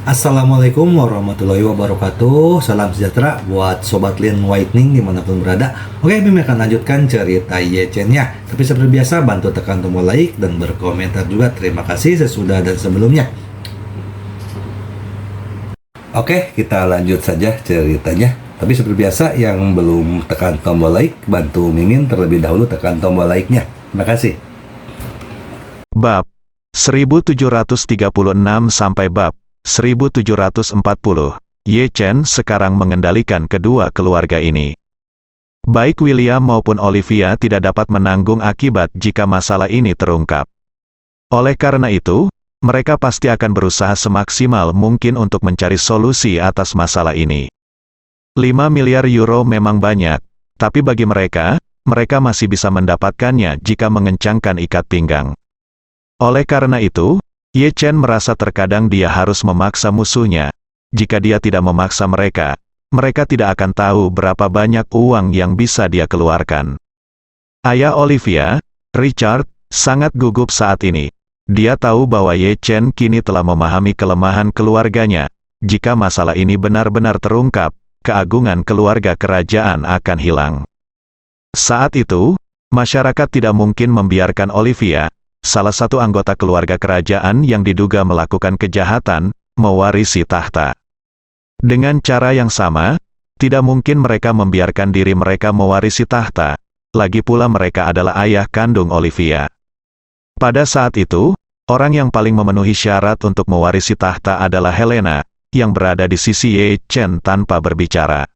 Assalamualaikum warahmatullahi wabarakatuh. Salam sejahtera buat Sobat Lin Whitening dimanapun berada. Oke, Bim akan lanjutkan cerita Yechen-nya. Tapi seperti biasa, bantu tekan tombol like dan berkomentar juga. Terima kasih sesudah dan sebelumnya. Oke, kita lanjut saja ceritanya. Tapi seperti biasa, yang belum tekan tombol like, bantu Mimin terlebih dahulu tekan tombol like-nya. Terima kasih. Bab 1736 sampai bab 1740, Yechen sekarang mengendalikan kedua keluarga ini. Baik William maupun Olivia tidak dapat menanggung akibat jika masalah ini terungkap. Oleh karena itu, mereka pasti akan berusaha semaksimal mungkin untuk mencari solusi atas masalah ini. 5 miliar euro memang banyak, tapi bagi mereka, mereka masih bisa mendapatkannya jika mengencangkan ikat pinggang. Oleh karena itu, Yechen merasa terkadang dia harus memaksa musuhnya. Jika dia tidak memaksa mereka, mereka tidak akan tahu berapa banyak uang yang bisa dia keluarkan. Ayah Olivia, Richard, sangat gugup saat ini. Dia tahu bahwa Yechen kini telah memahami kelemahan keluarganya. Jika masalah ini benar-benar terungkap, keagungan keluarga kerajaan akan hilang. Saat itu, masyarakat tidak mungkin membiarkan Olivia, salah satu anggota keluarga kerajaan yang diduga melakukan kejahatan, mewarisi tahta. Dengan cara yang sama, tidak mungkin mereka membiarkan diri mereka mewarisi tahta, lagi pula mereka adalah ayah kandung Olivia. Pada saat itu, orang yang paling memenuhi syarat untuk mewarisi tahta adalah Helena, yang berada di sisi Yechen tanpa berbicara.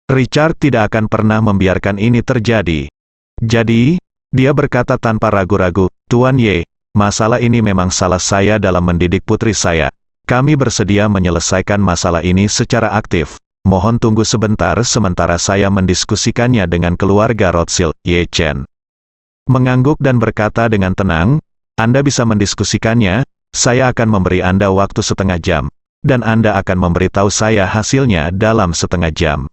Richard tidak akan pernah membiarkan ini terjadi. Jadi, dia berkata tanpa ragu-ragu, "Tuan Ye, masalah ini memang salah saya dalam mendidik putri saya. Kami bersedia menyelesaikan masalah ini secara aktif. Mohon tunggu sebentar sementara saya mendiskusikannya dengan keluarga Rothschild." Yechen mengangguk dan berkata dengan tenang, "Anda bisa mendiskusikannya, saya akan memberi Anda waktu setengah jam, dan Anda akan memberitahu saya hasilnya dalam setengah jam."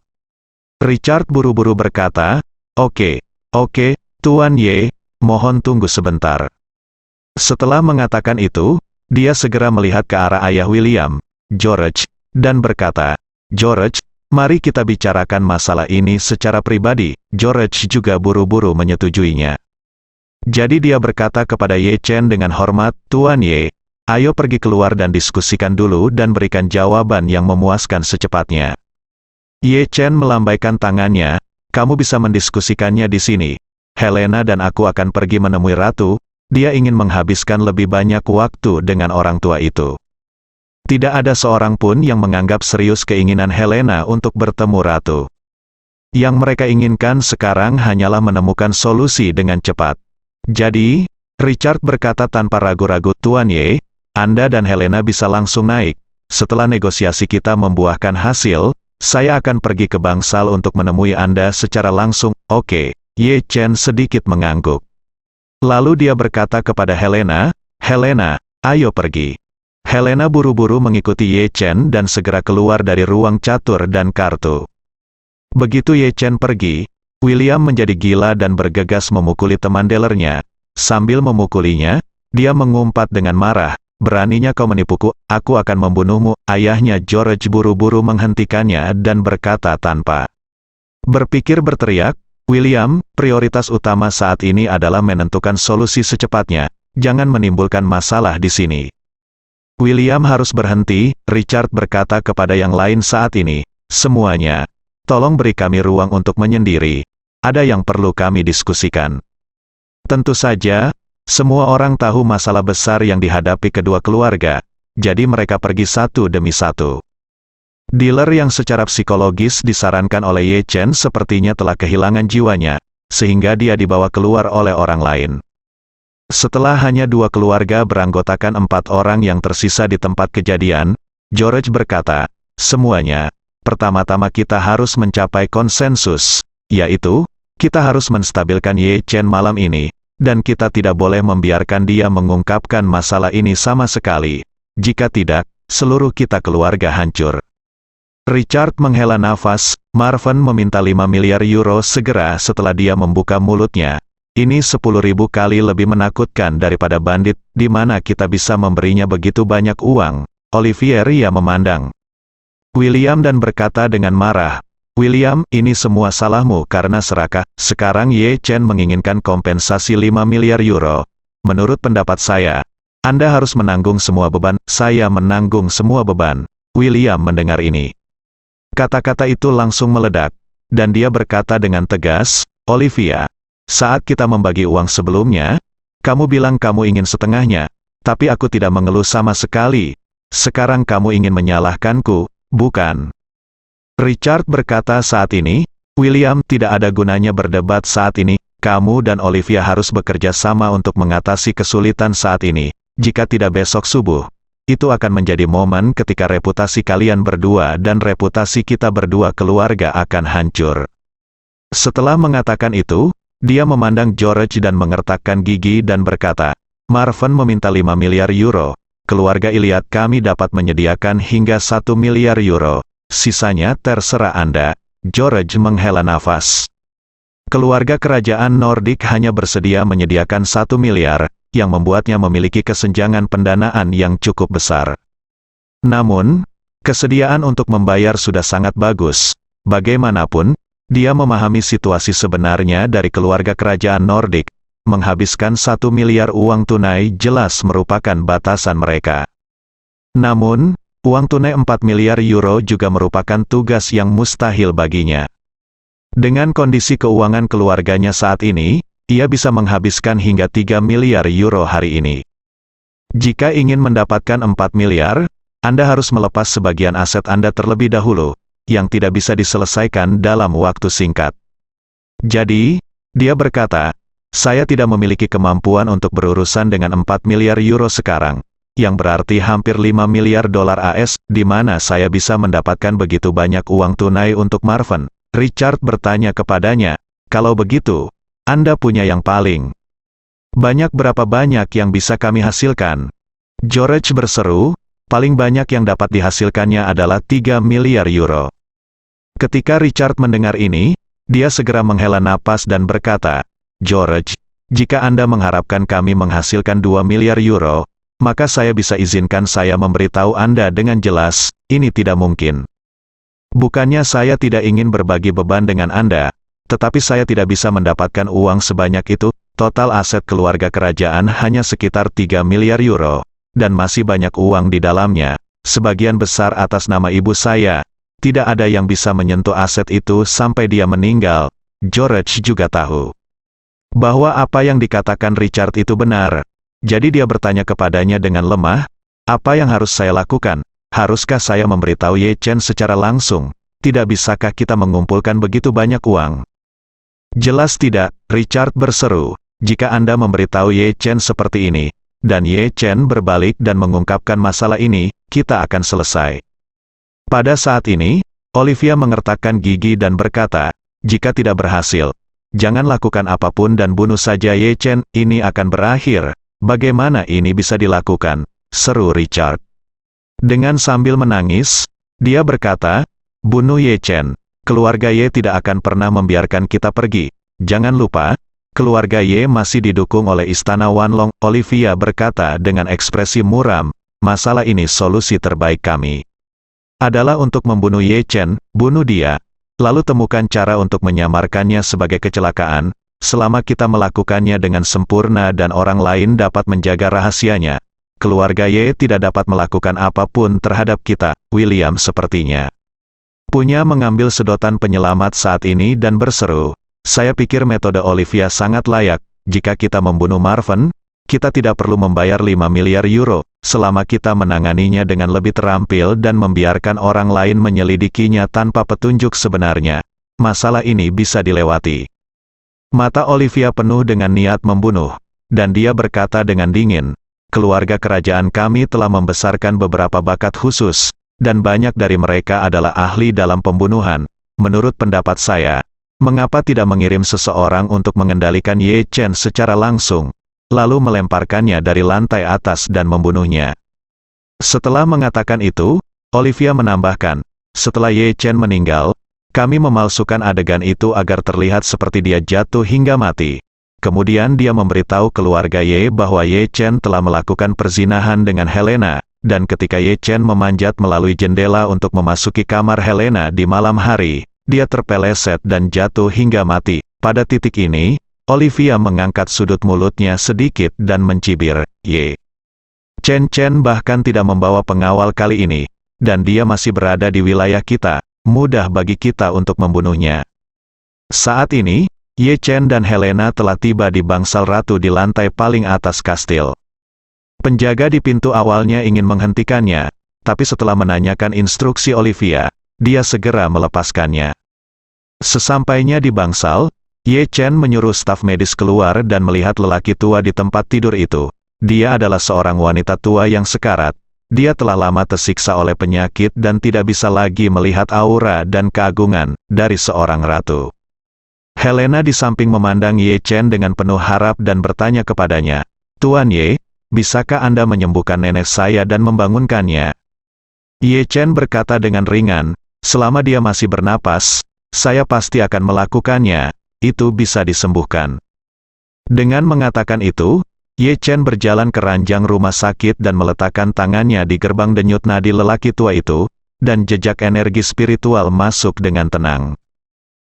Richard buru-buru berkata, Oke, Tuan Ye, mohon tunggu sebentar." Setelah mengatakan itu, dia segera melihat ke arah ayah William, George, dan berkata, "George, mari kita bicarakan masalah ini secara pribadi." George juga buru-buru menyetujuinya. Jadi dia berkata kepada Yechen dengan hormat, "Tuan Ye, ayo pergi keluar dan diskusikan dulu dan berikan jawaban yang memuaskan secepatnya." Yechen melambaikan tangannya, "Kamu bisa mendiskusikannya di sini. Helena dan aku akan pergi menemui ratu." Dia ingin menghabiskan lebih banyak waktu dengan orang tua itu. Tidak ada seorang pun yang menganggap serius keinginan Helena untuk bertemu ratu. Yang mereka inginkan sekarang hanyalah menemukan solusi dengan cepat. Jadi, Richard berkata tanpa ragu-ragu, "Tuan Ye, Anda dan Helena bisa langsung naik. Setelah negosiasi kita membuahkan hasil, saya akan pergi ke Bangsal untuk menemui Anda secara langsung." "Oke." Yechen sedikit mengangguk. Lalu dia berkata kepada Helena, "Helena, ayo pergi." Helena buru-buru mengikuti Yechen dan segera keluar dari ruang catur dan kartu. Begitu Yechen pergi, William menjadi gila dan bergegas memukuli teman dealernya. Sambil memukulinya, dia mengumpat dengan marah, "Beraninya kau menipuku, aku akan membunuhmu." Ayahnya George buru-buru menghentikannya dan berkata tanpa berpikir berteriak, "William, prioritas utama saat ini adalah menentukan solusi secepatnya. Jangan menimbulkan masalah di sini." "William harus berhenti," Richard berkata kepada yang lain saat ini. "Semuanya, tolong beri kami ruang untuk menyendiri. Ada yang perlu kami diskusikan." Tentu saja, semua orang tahu masalah besar yang dihadapi kedua keluarga, jadi mereka pergi satu demi satu. Dealer yang secara psikologis disarankan oleh Yechen sepertinya telah kehilangan jiwanya, sehingga dia dibawa keluar oleh orang lain. Setelah hanya 2 keluarga beranggotakan 4 orang yang tersisa di tempat kejadian, George berkata, "Semuanya, pertama-tama kita harus mencapai konsensus, yaitu, kita harus menstabilkan Yechen malam ini, dan kita tidak boleh membiarkan dia mengungkapkan masalah ini sama sekali. Jika tidak, seluruh kita keluarga hancur." Richard menghela nafas. Marvin meminta 5 miliar euro segera setelah dia membuka mulutnya. Ini 10.000 kali lebih menakutkan daripada bandit, di mana kita bisa memberinya begitu banyak uang. Olivia memandang William dan berkata dengan marah, "William, ini semua salahmu karena serakah. Sekarang Ye Chen menginginkan kompensasi 5 miliar euro. Menurut pendapat saya, Anda harus menanggung semua beban." "Saya menanggung semua beban." William mendengar ini. Kata-kata itu langsung meledak, dan dia berkata dengan tegas, "Olivia, saat kita membagi uang sebelumnya, kamu bilang kamu ingin setengahnya, tapi aku tidak mengeluh sama sekali. Sekarang kamu ingin menyalahkanku, bukan?" Richard berkata saat ini, "William, tidak ada gunanya berdebat saat ini. Kamu dan Olivia harus bekerja sama untuk mengatasi kesulitan saat ini. Jika tidak besok subuh, itu akan menjadi momen ketika reputasi kalian berdua dan reputasi kita berdua keluarga akan hancur." Setelah mengatakan itu, dia memandang George dan mengertakkan gigi dan berkata, "Marvin meminta 5 miliar euro. Keluarga Iliad kami dapat menyediakan hingga 1 miliar euro. Sisanya terserah Anda." George menghela nafas. Keluarga kerajaan Nordik hanya bersedia menyediakan 1 miliar, yang membuatnya memiliki kesenjangan pendanaan yang cukup besar. Namun, kesediaan untuk membayar sudah sangat bagus. Bagaimanapun, dia memahami situasi sebenarnya dari keluarga kerajaan Nordik. Menghabiskan 1 miliar uang tunai jelas merupakan batasan mereka. Namun, uang tunai 4 miliar euro juga merupakan tugas yang mustahil baginya. Dengan kondisi keuangan keluarganya saat ini, ia bisa menghabiskan hingga 3 miliar euro hari ini. Jika ingin mendapatkan 4 miliar, Anda harus melepas sebagian aset Anda terlebih dahulu, yang tidak bisa diselesaikan dalam waktu singkat. Jadi, dia berkata, "Saya tidak memiliki kemampuan untuk berurusan dengan 4 miliar euro sekarang, yang berarti hampir 5 miliar dolar AS, di mana saya bisa mendapatkan begitu banyak uang tunai untuk Marvin." Richard bertanya kepadanya, "Kalau begitu, Anda punya yang paling banyak berapa banyak yang bisa kami hasilkan?" George berseru, "Paling banyak yang dapat dihasilkannya adalah 3 miliar euro." Ketika Richard mendengar ini, dia segera menghela napas dan berkata, "George, jika Anda mengharapkan kami menghasilkan 2 miliar euro, maka saya bisa izinkan saya memberitahu Anda dengan jelas, ini tidak mungkin. Bukannya saya tidak ingin berbagi beban dengan Anda, tetapi saya tidak bisa mendapatkan uang sebanyak itu. Total aset keluarga kerajaan hanya sekitar 3 miliar euro, dan masih banyak uang di dalamnya, sebagian besar atas nama ibu saya. Tidak ada yang bisa menyentuh aset itu sampai dia meninggal." George juga tahu bahwa apa yang dikatakan Richard itu benar. Jadi dia bertanya kepadanya dengan lemah, "Apa yang harus saya lakukan? Haruskah saya memberitahu Ye Chen secara langsung? Tidak bisakah kita mengumpulkan begitu banyak uang?" "Jelas tidak," Richard berseru. "Jika Anda memberitahu Ye Chen seperti ini, dan Ye Chen berbalik dan mengungkapkan masalah ini, kita akan selesai." Pada saat ini, Olivia mengertakkan gigi dan berkata, "Jika tidak berhasil, jangan lakukan apapun dan bunuh saja Ye Chen, ini akan berakhir." "Bagaimana ini bisa dilakukan?" seru Richard. Dengan sambil menangis, dia berkata, "Bunuh Ye Chen. Keluarga Ye tidak akan pernah membiarkan kita pergi. Jangan lupa, keluarga Ye masih didukung oleh Istana Wanlong." Olivia berkata dengan ekspresi muram, "Masalah ini solusi terbaik kami adalah untuk membunuh Ye Chen, bunuh dia. Lalu temukan cara untuk menyamarkannya sebagai kecelakaan. Selama kita melakukannya dengan sempurna dan orang lain dapat menjaga rahasianya, keluarga Ye tidak dapat melakukan apapun terhadap kita." William sepertinya punya mengambil sedotan penyelamat saat ini dan berseru, "Saya pikir metode Olivia sangat layak. Jika kita membunuh Marvin, kita tidak perlu membayar 5 miliar euro, selama kita menanganinya dengan lebih terampil dan membiarkan orang lain menyelidikinya tanpa petunjuk sebenarnya. Masalah ini bisa dilewati." Mata Olivia penuh dengan niat membunuh, dan dia berkata dengan dingin, "Keluarga kerajaan kami telah membesarkan beberapa bakat khusus, dan banyak dari mereka adalah ahli dalam pembunuhan. Menurut pendapat saya, mengapa tidak mengirim seseorang untuk mengendalikan Ye Chen secara langsung, lalu melemparkannya dari lantai atas dan membunuhnya?" Setelah mengatakan itu, Olivia menambahkan, "Setelah Ye Chen meninggal, kami memalsukan adegan itu agar terlihat seperti dia jatuh hingga mati. Kemudian dia memberitahu keluarga Ye bahwa Ye Chen telah melakukan perzinahan dengan Helena, dan ketika Ye Chen memanjat melalui jendela untuk memasuki kamar Helena di malam hari, dia terpeleset dan jatuh hingga mati. Pada titik ini, Olivia mengangkat sudut mulutnya sedikit dan mencibir, "Ye Chen bahkan tidak membawa pengawal kali ini, dan dia masih berada di wilayah kita, mudah bagi kita untuk membunuhnya." Saat ini, Ye Chen dan Helena telah tiba di bangsal ratu di lantai paling atas kastil. Penjaga di pintu awalnya ingin menghentikannya, tapi setelah menanyakan instruksi Olivia, dia segera melepaskannya. Sesampainya di bangsal, Ye Chen menyuruh staf medis keluar dan melihat lelaki tua di tempat tidur itu. Dia adalah seorang wanita tua yang sekarat. Dia telah lama tersiksa oleh penyakit dan tidak bisa lagi melihat aura dan keagungan dari seorang ratu. Helena di samping memandang Ye Chen dengan penuh harap dan bertanya kepadanya, "Tuan Ye, bisakah Anda menyembuhkan nenek saya dan membangunkannya?" Ye Chen berkata dengan ringan, "Selama dia masih bernapas, saya pasti akan melakukannya. Itu bisa disembuhkan." Dengan mengatakan itu, Ye Chen berjalan ke ranjang rumah sakit dan meletakkan tangannya di gerbang denyut nadi lelaki tua itu, dan jejak energi spiritual masuk dengan tenang.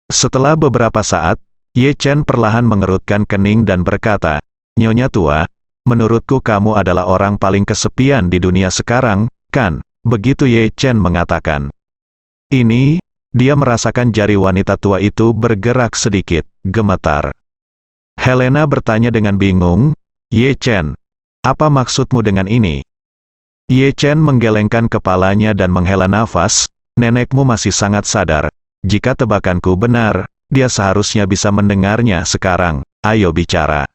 Setelah beberapa saat, Ye Chen perlahan mengerutkan kening dan berkata, "Nyonya tua, menurutku kamu adalah orang paling kesepian di dunia sekarang, kan?" Begitu Ye Chen mengatakan. Ini, dia merasakan jari wanita tua itu bergerak sedikit, gemetar. Helena bertanya dengan bingung, "Ye Chen, apa maksudmu dengan ini?" Ye Chen menggelengkan kepalanya dan menghela nafas, "Nenekmu masih sangat sadar. Jika tebakanku benar, dia seharusnya bisa mendengarnya sekarang. Ayo bicara."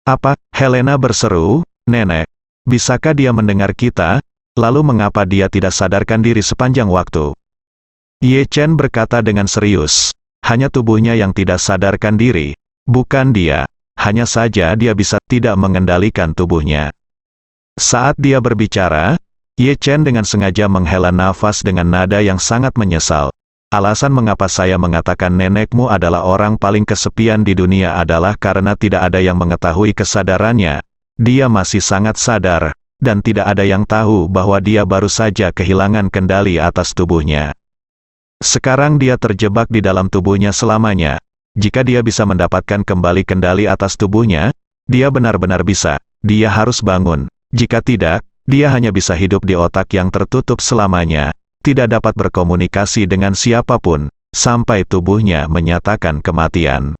"Apa?" Helena berseru, "Nenek, bisakah dia mendengar kita? Lalu mengapa dia tidak sadarkan diri sepanjang waktu?" Ye Chen berkata dengan serius, "Hanya tubuhnya yang tidak sadarkan diri, bukan dia. Hanya saja dia bisa tidak mengendalikan tubuhnya." Saat dia berbicara, Ye Chen dengan sengaja menghela nafas dengan nada yang sangat menyesal. "Alasan mengapa saya mengatakan nenekmu adalah orang paling kesepian di dunia adalah karena tidak ada yang mengetahui kesadarannya. Dia masih sangat sadar, dan tidak ada yang tahu bahwa dia baru saja kehilangan kendali atas tubuhnya. Sekarang dia terjebak di dalam tubuhnya selamanya. Jika dia bisa mendapatkan kembali kendali atas tubuhnya, dia benar-benar bisa. Dia harus bangun. Jika tidak, dia hanya bisa hidup di otak yang tertutup selamanya, tidak dapat berkomunikasi dengan siapapun, sampai tubuhnya menyatakan kematian."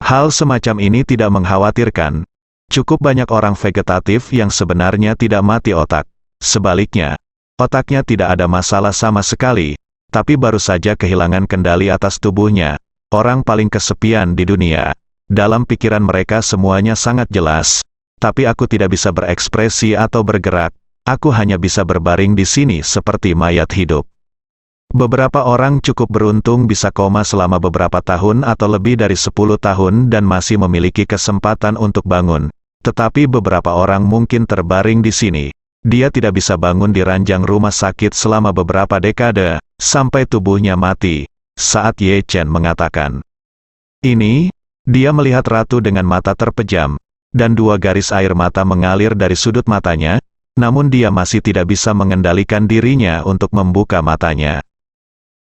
Hal semacam ini tidak mengkhawatirkan. Cukup banyak orang vegetatif yang sebenarnya tidak mati otak. Sebaliknya, otaknya tidak ada masalah sama sekali, tapi baru saja kehilangan kendali atas tubuhnya. Orang paling kesepian di dunia. Dalam pikiran mereka semuanya sangat jelas, tapi aku tidak bisa berekspresi atau bergerak. Aku hanya bisa berbaring di sini seperti mayat hidup. Beberapa orang cukup beruntung bisa koma selama beberapa tahun atau lebih dari 10 tahun dan masih memiliki kesempatan untuk bangun. Tetapi beberapa orang mungkin terbaring di sini. Dia tidak bisa bangun di ranjang rumah sakit selama beberapa dekade, sampai tubuhnya mati. Saat Ye Chen mengatakan ini, dia melihat ratu dengan mata terpejam, dan 2 garis air mata mengalir dari sudut matanya, namun dia masih tidak bisa mengendalikan dirinya untuk membuka matanya.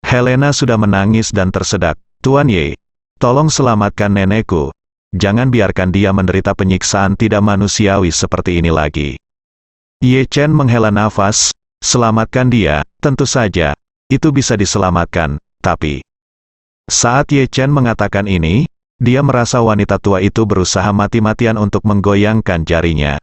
Helena sudah menangis dan tersedak. "Tuan Ye, tolong selamatkan nenekku. Jangan biarkan dia menderita penyiksaan tidak manusiawi seperti ini lagi." Ye Chen menghela nafas, "Selamatkan dia, tentu saja. Itu bisa diselamatkan, tapi..." Saat Ye Chen mengatakan ini, dia merasa wanita tua itu berusaha mati-matian untuk menggoyangkan jarinya.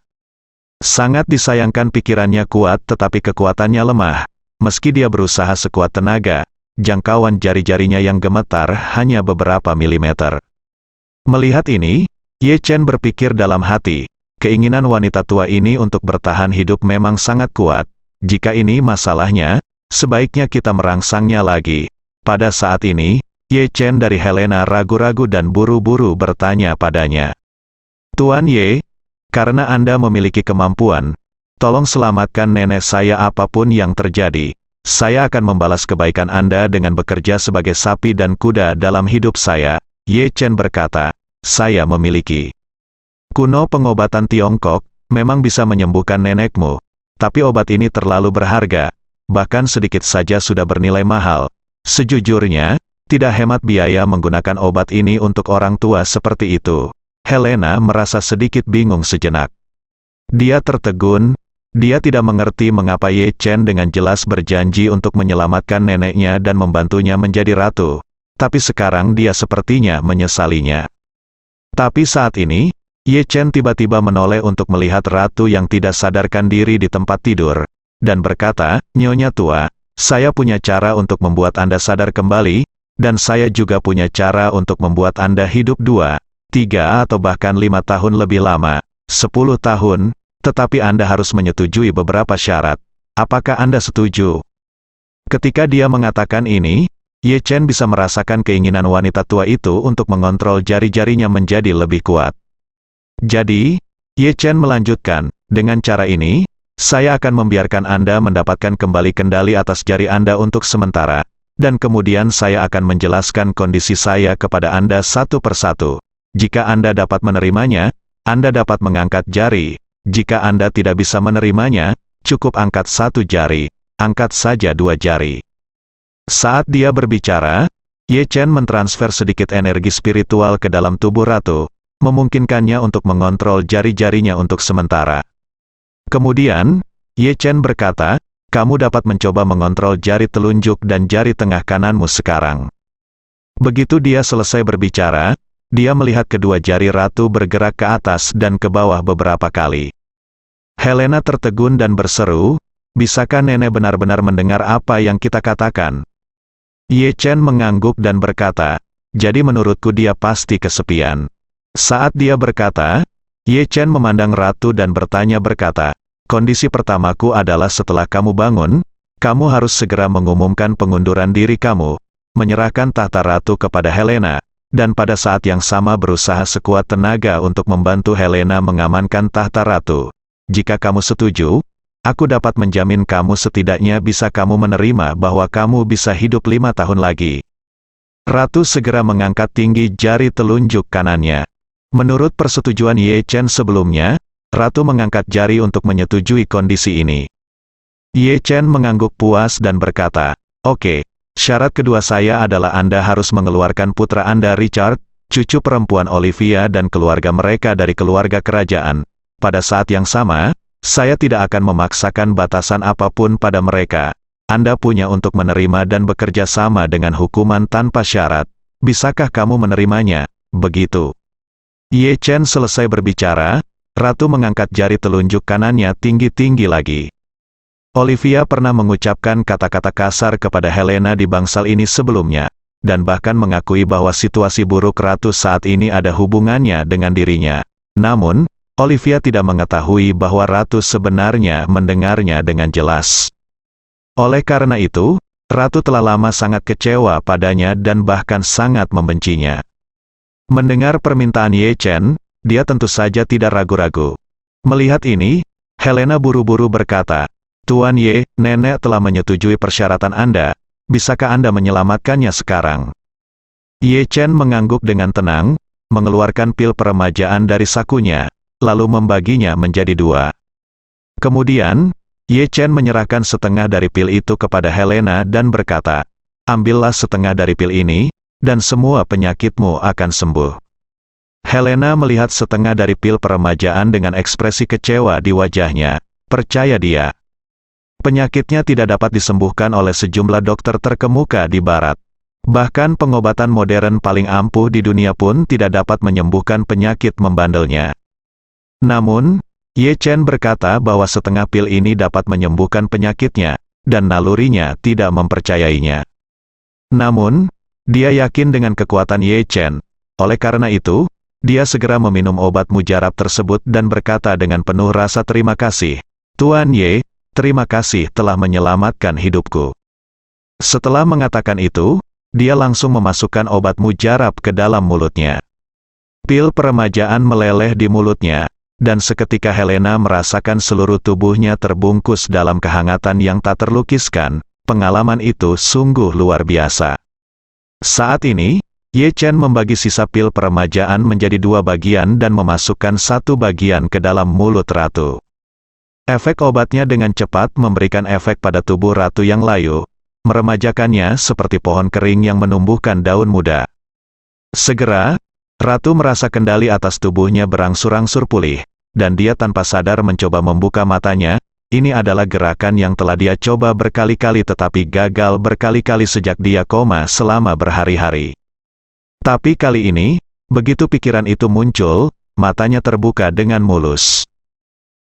Sangat disayangkan pikirannya kuat tetapi kekuatannya lemah. Meski dia berusaha sekuat tenaga, jangkauan jari-jarinya yang gemetar hanya beberapa milimeter. Melihat ini, Ye Chen berpikir dalam hati, keinginan wanita tua ini untuk bertahan hidup memang sangat kuat. Jika ini masalahnya, sebaiknya kita merangsangnya lagi. Pada saat ini, Ye Chen dari Helena ragu-ragu dan buru-buru bertanya padanya, "Tuan Ye, karena Anda memiliki kemampuan, tolong selamatkan nenek saya apapun yang terjadi. Saya akan membalas kebaikan Anda dengan bekerja sebagai sapi dan kuda dalam hidup saya." Ye Chen berkata, "Saya memiliki kuno pengobatan Tiongkok, memang bisa menyembuhkan nenekmu. Tapi obat ini terlalu berharga, bahkan sedikit saja sudah bernilai mahal. Sejujurnya, tidak hemat biaya menggunakan obat ini untuk orang tua seperti itu. Helena merasa sedikit bingung sejenak. Dia tertegun, dia tidak mengerti mengapa Ye Chen dengan jelas berjanji untuk menyelamatkan neneknya dan membantunya menjadi ratu. Tapi sekarang dia sepertinya menyesalinya. Tapi saat ini, Ye Chen tiba-tiba menoleh untuk melihat ratu yang tidak sadarkan diri di tempat tidur, dan berkata, "Nyonya tua, saya punya cara untuk membuat Anda sadar kembali, dan saya juga punya cara untuk membuat Anda hidup 2, 3 atau bahkan 5 tahun lebih lama, 10 tahun, tetapi Anda harus menyetujui beberapa syarat. Apakah Anda setuju?" Ketika dia mengatakan ini, Ye Chen bisa merasakan keinginan wanita tua itu untuk mengontrol jari-jarinya menjadi lebih kuat. Jadi, Ye Chen melanjutkan, "Dengan cara ini, saya akan membiarkan Anda mendapatkan kembali kendali atas jari Anda untuk sementara, dan kemudian saya akan menjelaskan kondisi saya kepada Anda satu persatu. Jika Anda dapat menerimanya, Anda dapat mengangkat jari. Jika Anda tidak bisa menerimanya, cukup angkat 1 jari, angkat saja 2 jari." Saat dia berbicara, Ye Chen mentransfer sedikit energi spiritual ke dalam tubuh ratu, memungkinkannya untuk mengontrol jari-jarinya untuk sementara. Kemudian, Ye Chen berkata, "Kamu dapat mencoba mengontrol jari telunjuk dan jari tengah kananmu sekarang." Begitu dia selesai berbicara, dia melihat kedua jari ratu bergerak ke atas dan ke bawah beberapa kali. Helena tertegun dan berseru, "Bisakah nenek benar-benar mendengar apa yang kita katakan?" Ye Chen mengangguk dan berkata, "Jadi menurutku dia pasti kesepian." Saat dia berkata, Ye Chen memandang ratu dan bertanya berkata, "Kondisi pertamaku adalah setelah kamu bangun, kamu harus segera mengumumkan pengunduran diri kamu, menyerahkan tahta ratu kepada Helena, dan pada saat yang sama berusaha sekuat tenaga untuk membantu Helena mengamankan tahta ratu. Jika kamu setuju, aku dapat menjamin kamu setidaknya bisa kamu menerima bahwa kamu bisa hidup 5 tahun lagi." Ratu segera mengangkat tinggi jari telunjuk kanannya. Menurut persetujuan Ye Chen sebelumnya, ratu mengangkat jari untuk menyetujui kondisi ini. Ye Chen mengangguk puas dan berkata, "Oke, syarat kedua saya adalah Anda harus mengeluarkan putra Anda Richard, cucu perempuan Olivia dan keluarga mereka dari keluarga kerajaan. Pada saat yang sama, saya tidak akan memaksakan batasan apapun pada mereka. Anda punya untuk menerima dan bekerja sama dengan hukuman tanpa syarat. Bisakah kamu menerimanya?" Begitu Ye Chen selesai berbicara, ratu mengangkat jari telunjuk kanannya tinggi-tinggi lagi. Olivia pernah mengucapkan kata-kata kasar kepada Helena di bangsal ini sebelumnya, dan bahkan mengakui bahwa situasi buruk ratu saat ini ada hubungannya dengan dirinya. Namun, Olivia tidak mengetahui bahwa ratu sebenarnya mendengarnya dengan jelas. Oleh karena itu, ratu telah lama sangat kecewa padanya dan bahkan sangat membencinya. Mendengar permintaan Ye Chen, dia tentu saja tidak ragu-ragu. Melihat ini, Helena buru-buru berkata, "Tuan Ye, nenek telah menyetujui persyaratan Anda. Bisakah Anda menyelamatkannya sekarang?" Ye Chen mengangguk dengan tenang, mengeluarkan pil peremajaan dari sakunya, lalu membaginya menjadi 2. Kemudian, Ye Chen menyerahkan setengah dari pil itu kepada Helena dan berkata, "Ambillah setengah dari pil ini, dan semua penyakitmu akan sembuh." Helena melihat setengah dari pil peremajaan dengan ekspresi kecewa di wajahnya. Percaya dia, penyakitnya tidak dapat disembuhkan oleh sejumlah dokter terkemuka di barat. Bahkan pengobatan modern paling ampuh di dunia pun tidak dapat menyembuhkan penyakit membandelnya. Namun, Ye Chen berkata bahwa setengah pil ini dapat menyembuhkan penyakitnya, dan nalurinya tidak mempercayainya. Namun, dia yakin dengan kekuatan Ye Chen. Oleh karena itu, dia segera meminum obat mujarab tersebut dan berkata dengan penuh rasa terima kasih, "Tuan Ye, terima kasih telah menyelamatkan hidupku." Setelah mengatakan itu, dia langsung memasukkan obat mujarab ke dalam mulutnya. Pil peremajaan meleleh di mulutnya, dan seketika Helena merasakan seluruh tubuhnya terbungkus dalam kehangatan yang tak terlukiskan. Pengalaman itu sungguh luar biasa. Saat ini, Ye Chen membagi sisa pil peremajaan menjadi 2 bagian dan memasukkan 1 bagian ke dalam mulut ratu. Efek obatnya dengan cepat memberikan efek pada tubuh ratu yang layu, meremajakannya seperti pohon kering yang menumbuhkan daun muda. Segera, ratu merasa kendali atas tubuhnya berangsur-angsur pulih, dan dia tanpa sadar mencoba membuka matanya. Ini adalah gerakan yang telah dia coba berkali-kali tetapi gagal berkali-kali sejak dia koma selama berhari-hari. Tapi kali ini, begitu pikiran itu muncul, matanya terbuka dengan mulus.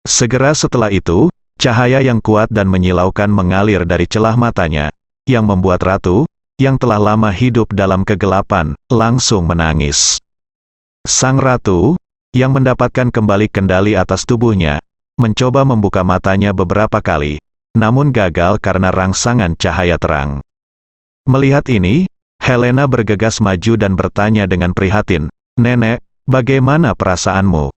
Segera setelah itu, cahaya yang kuat dan menyilaukan mengalir dari celah matanya, yang membuat ratu, yang telah lama hidup dalam kegelapan, langsung menangis. Sang ratu, yang mendapatkan kembali kendali atas tubuhnya, mencoba membuka matanya beberapa kali, namun gagal karena rangsangan cahaya terang. Melihat ini, Helena bergegas maju dan bertanya dengan prihatin, "Nenek, bagaimana perasaanmu?"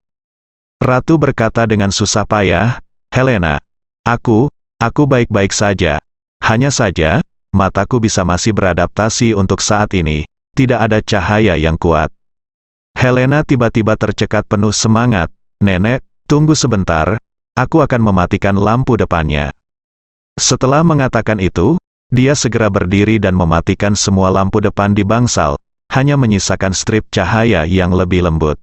Ratu berkata dengan susah payah, "Helena, aku baik-baik saja. Hanya saja, mataku bisa masih beradaptasi untuk saat ini, tidak ada cahaya yang kuat." Helena tiba-tiba tercekat penuh semangat, "Nenek, tunggu sebentar, aku akan mematikan lampu depannya." Setelah mengatakan itu, dia segera berdiri dan mematikan semua lampu depan di bangsal, hanya menyisakan strip cahaya yang lebih lembut.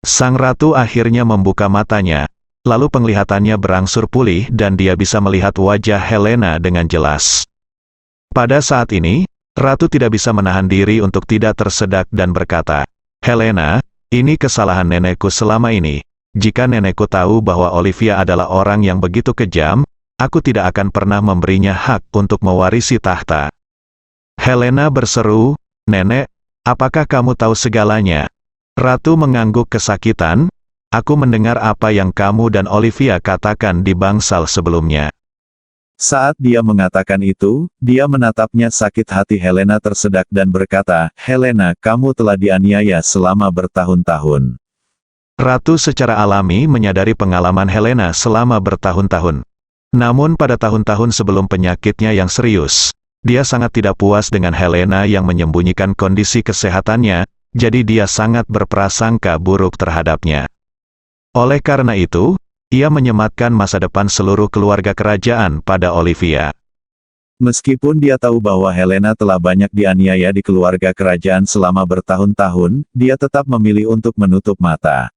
Sang ratu akhirnya membuka matanya, lalu penglihatannya berangsur pulih dan dia bisa melihat wajah Helena dengan jelas. Pada saat ini, ratu tidak bisa menahan diri untuk tidak tersedak dan berkata, "Helena, ini kesalahan nenekku selama ini. Jika nenekku tahu bahwa Olivia adalah orang yang begitu kejam, aku tidak akan pernah memberinya hak untuk mewarisi tahta." Helena berseru, "Nenek, apakah kamu tahu segalanya?" Ratu mengangguk kesakitan, "Aku mendengar apa yang kamu dan Olivia katakan di bangsal sebelumnya." Saat dia mengatakan itu, dia menatapnya sakit hati Helena tersedak dan berkata, "Helena, kamu telah dianiaya selama bertahun-tahun." Ratu secara alami menyadari pengalaman Helena selama bertahun-tahun. Namun pada tahun-tahun sebelum penyakitnya yang serius, dia sangat tidak puas dengan Helena yang menyembunyikan kondisi kesehatannya, jadi dia sangat berprasangka buruk terhadapnya. Oleh karena itu, ia menyematkan masa depan seluruh keluarga kerajaan pada Olivia. Meskipun dia tahu bahwa Helena telah banyak dianiaya di keluarga kerajaan selama bertahun-tahun, dia tetap memilih untuk menutup mata.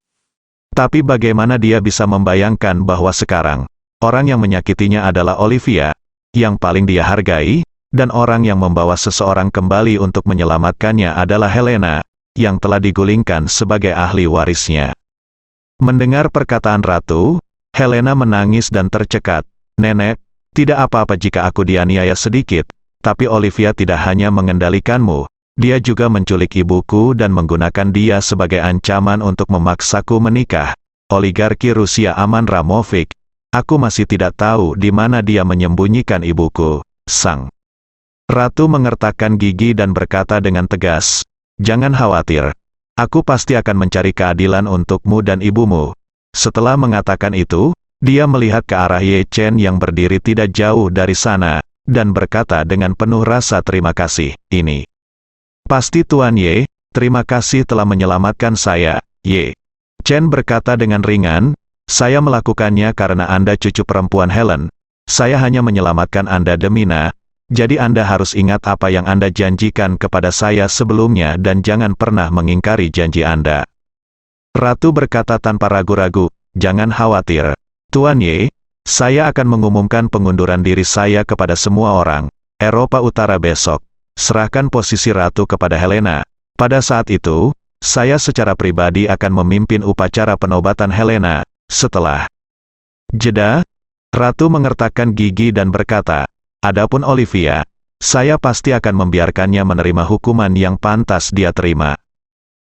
Tapi bagaimana dia bisa membayangkan bahwa sekarang, orang yang menyakitinya adalah Olivia, yang paling dia hargai, dan orang yang membawa seseorang kembali untuk menyelamatkannya adalah Helena, yang telah digulingkan sebagai ahli warisnya. Mendengar perkataan ratu, Helena menangis dan tercekat, "Nenek, tidak apa-apa jika aku dianiaya sedikit, tapi Olivia tidak hanya mengendalikanmu, dia juga menculik ibuku dan menggunakan dia sebagai ancaman untuk memaksaku menikah. Oligarki Rusia Aman Ramovic, aku masih tidak tahu di mana dia menyembunyikan ibuku." Sang ratu mengertakkan gigi dan berkata dengan tegas, "Jangan khawatir. Aku pasti akan mencari keadilan untukmu dan ibumu." Setelah mengatakan itu, dia melihat ke arah Ye Chen yang berdiri tidak jauh dari sana, dan berkata dengan penuh rasa terima kasih, "Ini pasti Tuan Ye, terima kasih telah menyelamatkan saya." Ye Chen berkata dengan ringan, "Saya melakukannya karena Anda cucu perempuan Helen. Saya hanya menyelamatkan Anda demi Na. Jadi Anda harus ingat apa yang Anda janjikan kepada saya sebelumnya dan jangan pernah mengingkari janji Anda." Ratu berkata tanpa ragu-ragu, "Jangan khawatir, Tuan Ye, saya akan mengumumkan pengunduran diri saya kepada semua orang Eropa Utara besok. Serahkan posisi ratu kepada Helena. Pada saat itu, saya secara pribadi akan memimpin upacara penobatan Helena." Setelah jeda, ratu mengertakkan gigi dan berkata, "Adapun Olivia, saya pasti akan membiarkannya menerima hukuman yang pantas dia terima."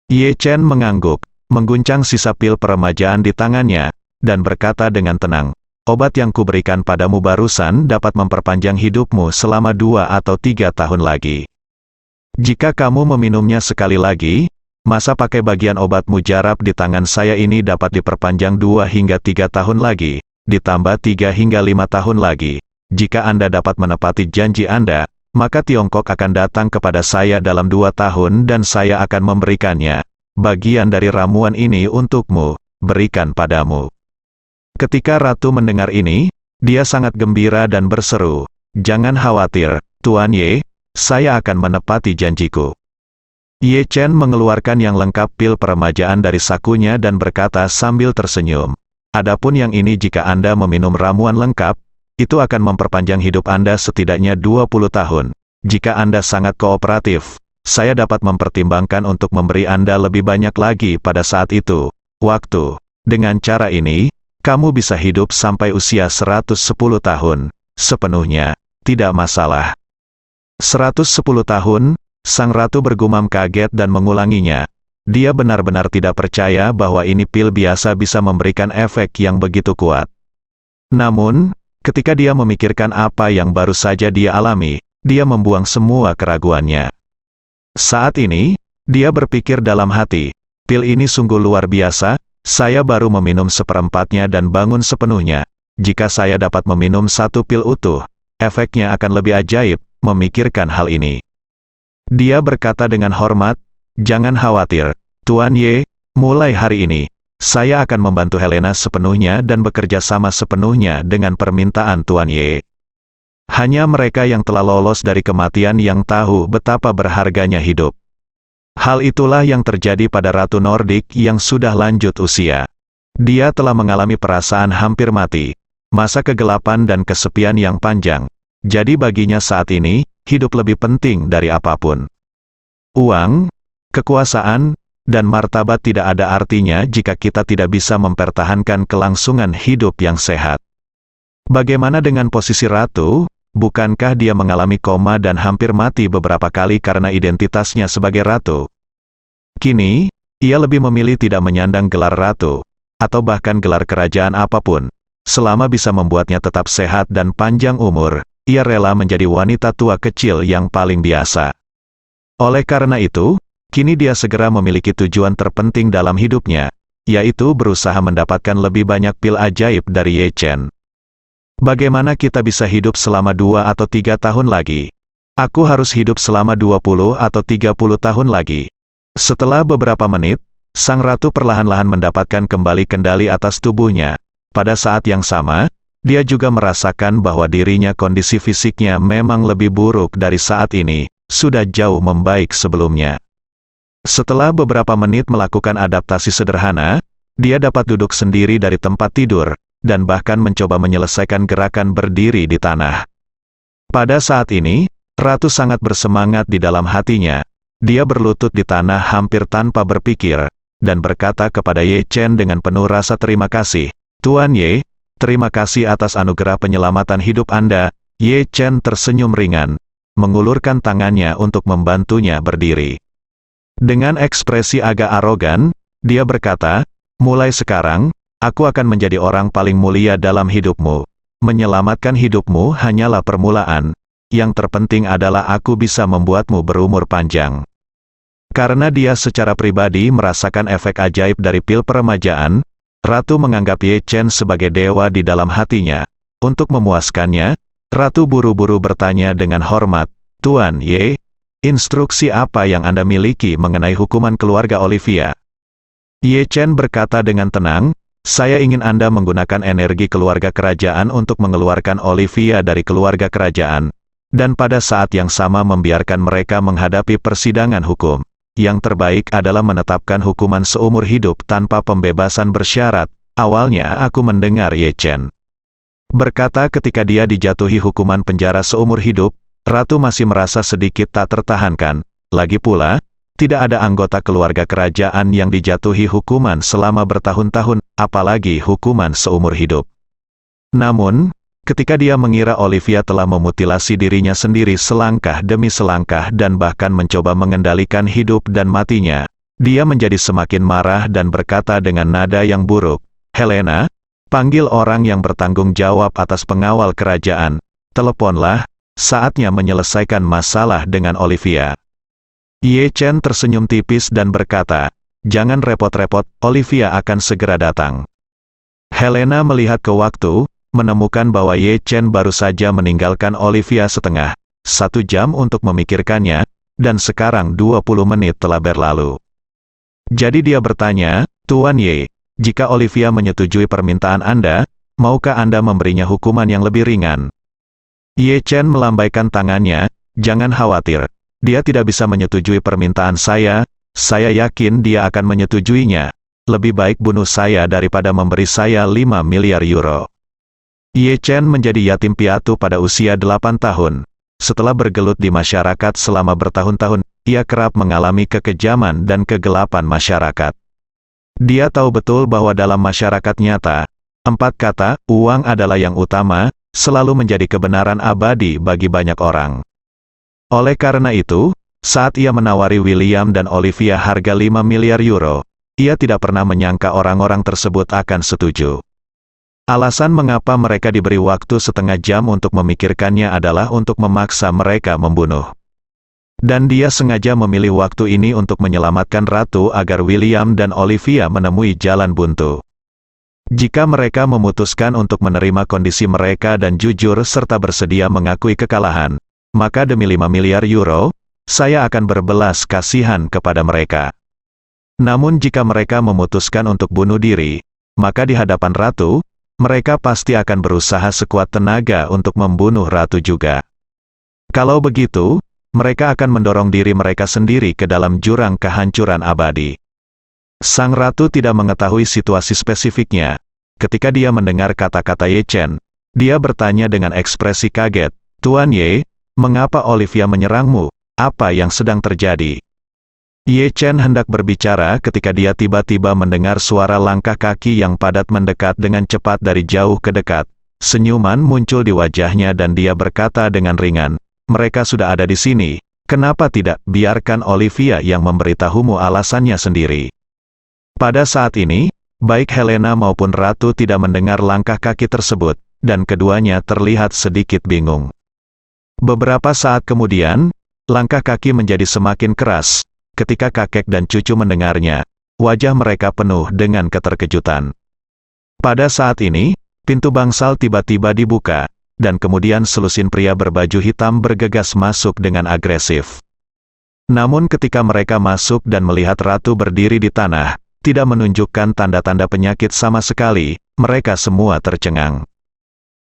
Ye Chen mengangguk, mengguncang sisa pil peremajaan di tangannya, dan berkata dengan tenang, "Obat yang kuberikan padamu barusan dapat memperpanjang hidupmu selama 2 atau 3 tahun lagi. Jika kamu meminumnya sekali lagi, masa pakai bagian obat mujarab di tangan saya ini dapat diperpanjang 2 hingga 3 tahun lagi, ditambah 3 hingga 5 tahun lagi. Jika Anda dapat menepati janji Anda, maka Tiongkok akan datang kepada saya dalam 2 tahun dan saya akan memberikannya. Bagian dari ramuan ini untukmu, berikan padamu." Ketika ratu mendengar ini, dia sangat gembira dan berseru, "Jangan khawatir, Tuan Ye, saya akan menepati janjiku." Ye Chen mengeluarkan yang lengkap pil peremajaan dari sakunya dan berkata sambil tersenyum, "Adapun yang ini jika Anda meminum ramuan lengkap, itu akan memperpanjang hidup Anda setidaknya 20 tahun. Jika Anda sangat kooperatif, saya dapat mempertimbangkan untuk memberi Anda lebih banyak lagi pada saat itu. Waktu. Dengan cara ini, kamu bisa hidup sampai usia 110 tahun, sepenuhnya, tidak masalah." 110 tahun, sang ratu bergumam kaget dan mengulanginya. Dia benar-benar tidak percaya bahwa ini pil biasa bisa memberikan efek yang begitu kuat. Namun, ketika dia memikirkan apa yang baru saja dia alami, dia membuang semua keraguannya. Saat ini, dia berpikir dalam hati, "Pil ini sungguh luar biasa, saya baru meminum seperempatnya dan bangun sepenuhnya. Jika saya dapat meminum satu pil utuh, efeknya akan lebih ajaib." Memikirkan hal ini, dia berkata dengan hormat, "Jangan khawatir, Tuan Ye, mulai hari ini, saya akan membantu Helena sepenuhnya dan bekerja sama sepenuhnya dengan permintaan Tuan Ye. Hanya mereka yang telah lolos dari kematian yang tahu betapa berharganya hidup." Hal itulah yang terjadi pada Ratu Nordik yang sudah lanjut usia. Dia telah mengalami perasaan hampir mati, masa kegelapan dan kesepian yang panjang. Jadi baginya saat ini, hidup lebih penting dari apapun. Uang, kekuasaan, dan martabat tidak ada artinya jika kita tidak bisa mempertahankan kelangsungan hidup yang sehat. Bagaimana dengan posisi ratu? Bukankah dia mengalami koma dan hampir mati beberapa kali karena identitasnya sebagai ratu? Kini, ia lebih memilih tidak menyandang gelar ratu, atau bahkan gelar kerajaan apapun. Selama bisa membuatnya tetap sehat dan panjang umur, ia rela menjadi wanita tua kecil yang paling biasa. Oleh karena itu, kini dia segera memiliki tujuan terpenting dalam hidupnya, yaitu berusaha mendapatkan lebih banyak pil ajaib dari Ye Chen. Bagaimana kita bisa hidup selama 2 atau 3 tahun lagi? Aku harus hidup selama 20 atau 30 tahun lagi. Setelah beberapa menit, sang ratu perlahan-lahan mendapatkan kembali kendali atas tubuhnya. Pada saat yang sama, dia juga merasakan bahwa dirinya kondisi fisiknya memang lebih buruk dari saat ini, sudah jauh membaik sebelumnya. Setelah beberapa menit melakukan adaptasi sederhana, dia dapat duduk sendiri dari tempat tidur, dan bahkan mencoba menyelesaikan gerakan berdiri di tanah. Pada saat ini, ratu sangat bersemangat di dalam hatinya. Dia berlutut di tanah hampir tanpa berpikir, dan berkata kepada Ye Chen dengan penuh rasa terima kasih, "Tuan Ye, terima kasih atas anugerah penyelamatan hidup Anda." Ye Chen tersenyum ringan, mengulurkan tangannya untuk membantunya berdiri. Dengan ekspresi agak arogan, dia berkata, "Mulai sekarang, aku akan menjadi orang paling mulia dalam hidupmu. Menyelamatkan hidupmu hanyalah permulaan. Yang terpenting adalah aku bisa membuatmu berumur panjang." Karena dia secara pribadi merasakan efek ajaib dari pil peremajaan, ratu menganggap Ye Chen sebagai dewa di dalam hatinya. Untuk memuaskannya, ratu buru-buru bertanya dengan hormat, "Tuan Ye, instruksi apa yang Anda miliki mengenai hukuman keluarga Olivia?" Ye Chen berkata dengan tenang, "Saya ingin Anda menggunakan energi keluarga kerajaan untuk mengeluarkan Olivia dari keluarga kerajaan, dan pada saat yang sama membiarkan mereka menghadapi persidangan hukum. Yang terbaik adalah menetapkan hukuman seumur hidup tanpa pembebasan bersyarat." Awalnya aku mendengar Ye Chen berkata ketika dia dijatuhi hukuman penjara seumur hidup, ratu masih merasa sedikit tak tertahankan. Lagi pula, tidak ada anggota keluarga kerajaan yang dijatuhi hukuman selama bertahun-tahun, apalagi hukuman seumur hidup. Namun, ketika dia mengira Olivia telah memutilasi dirinya sendiri selangkah demi selangkah dan bahkan mencoba mengendalikan hidup dan matinya, dia menjadi semakin marah dan berkata dengan nada yang buruk, "Helena, panggil orang yang bertanggung jawab atas pengawal kerajaan. Teleponlah, saatnya menyelesaikan masalah dengan Olivia." Ye Chen tersenyum tipis dan berkata, "Jangan repot-repot, Olivia akan segera datang." Helena melihat ke waktu, menemukan bahwa Ye Chen baru saja meninggalkan Olivia setengah 1 jam untuk memikirkannya, dan sekarang 20 menit telah berlalu. Jadi dia bertanya, "Tuan Ye, Jika Olivia menyetujui permintaan Anda, maukah Anda memberinya hukuman yang lebih ringan? Ye Chen melambaikan tangannya, jangan khawatir. Dia tidak bisa menyetujui permintaan saya yakin dia akan menyetujuinya. Lebih baik bunuh saya daripada memberi saya 5 miliar euro. Ye Chen menjadi yatim piatu pada usia 8 tahun. Setelah bergelut di masyarakat selama bertahun-tahun, ia kerap mengalami kekejaman dan kegelapan masyarakat. Dia tahu betul bahwa dalam masyarakat nyata, 4 kata, uang adalah yang utama, selalu menjadi kebenaran abadi bagi banyak orang. Oleh karena itu, saat ia menawari William dan Olivia harga 5 miliar euro, ia tidak pernah menyangka orang-orang tersebut akan setuju. Alasan mengapa mereka diberi waktu setengah jam untuk memikirkannya adalah untuk memaksa mereka membunuh. Dan dia sengaja memilih waktu ini untuk menyelamatkan Ratu agar William dan Olivia menemui jalan buntu. Jika mereka memutuskan untuk menerima kondisi mereka dan jujur serta bersedia mengakui kekalahan, maka demi 5 miliar euro, saya akan berbelas kasihan kepada mereka. Namun jika mereka memutuskan untuk bunuh diri, maka di hadapan Ratu, mereka pasti akan berusaha sekuat tenaga untuk membunuh Ratu juga. Kalau begitu, mereka akan mendorong diri mereka sendiri ke dalam jurang kehancuran abadi. Sang Ratu tidak mengetahui situasi spesifiknya. Ketika dia mendengar kata-kata Ye Chen, dia bertanya dengan ekspresi kaget, "Tuan Ye, mengapa Olivia menyerangmu? Apa yang sedang terjadi?" Ye Chen hendak berbicara ketika dia tiba-tiba mendengar suara langkah kaki yang padat mendekat dengan cepat dari jauh ke dekat. Senyuman muncul di wajahnya dan dia berkata dengan ringan, "Mereka sudah ada di sini, kenapa tidak biarkan Olivia yang memberitahumu alasannya sendiri?" Pada saat ini, baik Helena maupun Ratu tidak mendengar langkah kaki tersebut, dan keduanya terlihat sedikit bingung. Beberapa saat kemudian, langkah kaki menjadi semakin keras. Ketika kakek dan cucu mendengarnya, wajah mereka penuh dengan keterkejutan. Pada saat ini, pintu bangsal tiba-tiba dibuka, dan kemudian selusin pria berbaju hitam bergegas masuk dengan agresif. Namun ketika mereka masuk dan melihat Ratu berdiri di tanah, tidak menunjukkan tanda-tanda penyakit sama sekali, mereka semua tercengang.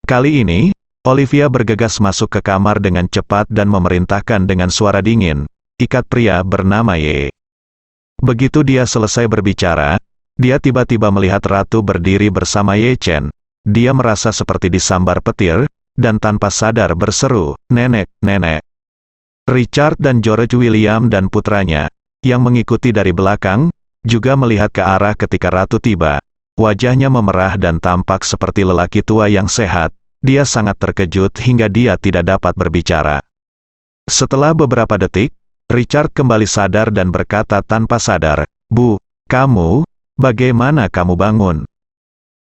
Kali ini, Olivia bergegas masuk ke kamar dengan cepat dan memerintahkan dengan suara dingin, "Ikat pria bernama Ye." Begitu dia selesai berbicara, dia tiba-tiba melihat Ratu berdiri bersama Ye Chen. Dia merasa seperti disambar petir, dan tanpa sadar berseru, "Nenek, nenek." Richard dan George William dan putranya, yang mengikuti dari belakang, juga melihat ke arah ketika Ratu tiba. Wajahnya memerah dan tampak seperti lelaki tua yang sehat. Dia sangat terkejut hingga dia tidak dapat berbicara. Setelah beberapa detik, Richard kembali sadar dan berkata tanpa sadar, "Bu, kamu, bagaimana kamu bangun?"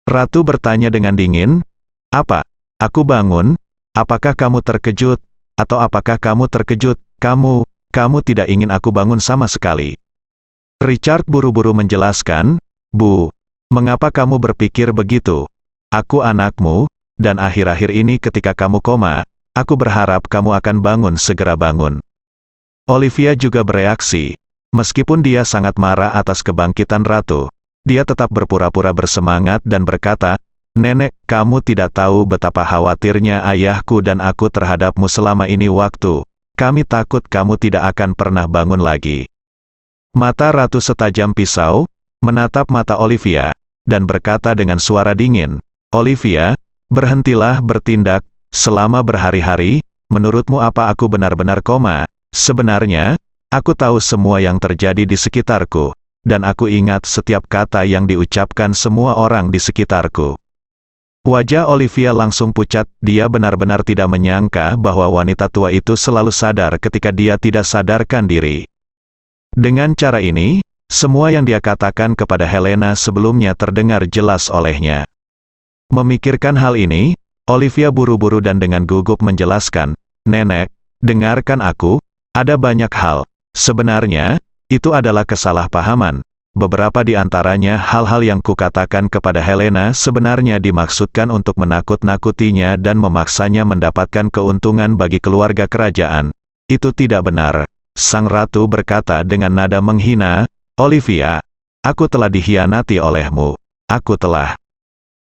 Ratu bertanya dengan dingin, "Apa? Aku bangun? Apakah kamu terkejut? Atau apakah kamu terkejut? Kamu tidak ingin aku bangun sama sekali." Richard buru-buru menjelaskan, "Bu, mengapa kamu berpikir begitu? Aku anakmu, dan akhir-akhir ini ketika kamu koma, aku berharap kamu akan bangun segera bangun." Olivia juga bereaksi. Meskipun dia sangat marah atas kebangkitan Ratu, dia tetap berpura-pura bersemangat dan berkata, "Nenek, kamu tidak tahu betapa khawatirnya ayahku dan aku terhadapmu selama ini waktu. Kami takut kamu tidak akan pernah bangun lagi." Mata Ratu setajam pisau, menatap mata Olivia, dan berkata dengan suara dingin, "Olivia, berhentilah bertindak, selama berhari-hari, menurutmu apa aku benar-benar koma? Sebenarnya, aku tahu semua yang terjadi di sekitarku, dan aku ingat setiap kata yang diucapkan semua orang di sekitarku." Wajah Olivia langsung pucat, dia benar-benar tidak menyangka bahwa wanita tua itu selalu sadar ketika dia tidak sadarkan diri. Dengan cara ini, semua yang dia katakan kepada Helena sebelumnya terdengar jelas olehnya. Memikirkan hal ini, Olivia buru-buru dan dengan gugup menjelaskan, "Nenek, dengarkan aku. Ada banyak hal. Sebenarnya, itu adalah kesalahpahaman. Beberapa di antaranya hal-hal yang kukatakan kepada Helena sebenarnya dimaksudkan untuk menakut-nakutinya dan memaksanya mendapatkan keuntungan bagi keluarga kerajaan. Itu tidak benar." Sang Ratu berkata dengan nada menghina, "Olivia, aku telah dikhianati olehmu. aku telah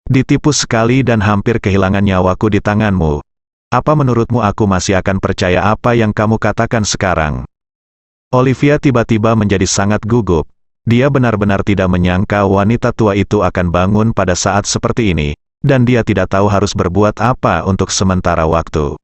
ditipu sekali dan hampir kehilangan nyawaku di tanganmu. Apa menurutmu aku masih akan percaya apa yang kamu katakan sekarang? Olivia tiba-tiba menjadi sangat gugup. Dia benar-benar tidak menyangka wanita tua itu akan bangun pada saat seperti ini, dan dia tidak tahu harus berbuat apa untuk sementara waktu.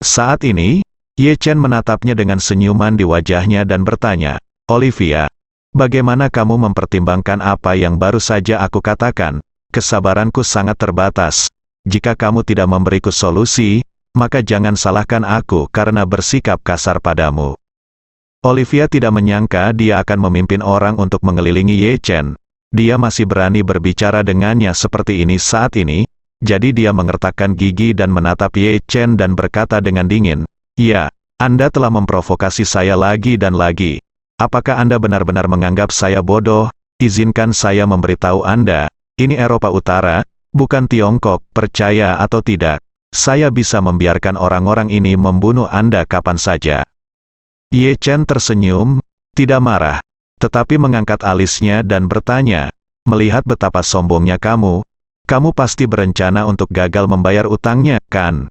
Saat ini, Ye Chen menatapnya dengan senyuman di wajahnya dan bertanya, "Olivia, bagaimana kamu mempertimbangkan apa yang baru saja aku katakan? Kesabaranku sangat terbatas. Jika kamu tidak memberiku solusi, maka jangan salahkan aku karena bersikap kasar padamu." Olivia tidak menyangka dia akan memimpin orang untuk mengelilingi Ye Chen. Dia masih berani berbicara dengannya seperti ini saat ini, jadi dia mengertakkan gigi dan menatap Ye Chen dan berkata dengan dingin, "Ya, Anda telah memprovokasi saya lagi dan lagi. Apakah Anda benar-benar menganggap saya bodoh? Izinkan saya memberitahu Anda, ini Eropa Utara, bukan Tiongkok, percaya atau tidak. Saya bisa membiarkan orang-orang ini membunuh Anda kapan saja." Ye Chen tersenyum, tidak marah, tetapi mengangkat alisnya dan bertanya, "Melihat betapa sombongnya kamu pasti berencana untuk gagal membayar utangnya, kan?"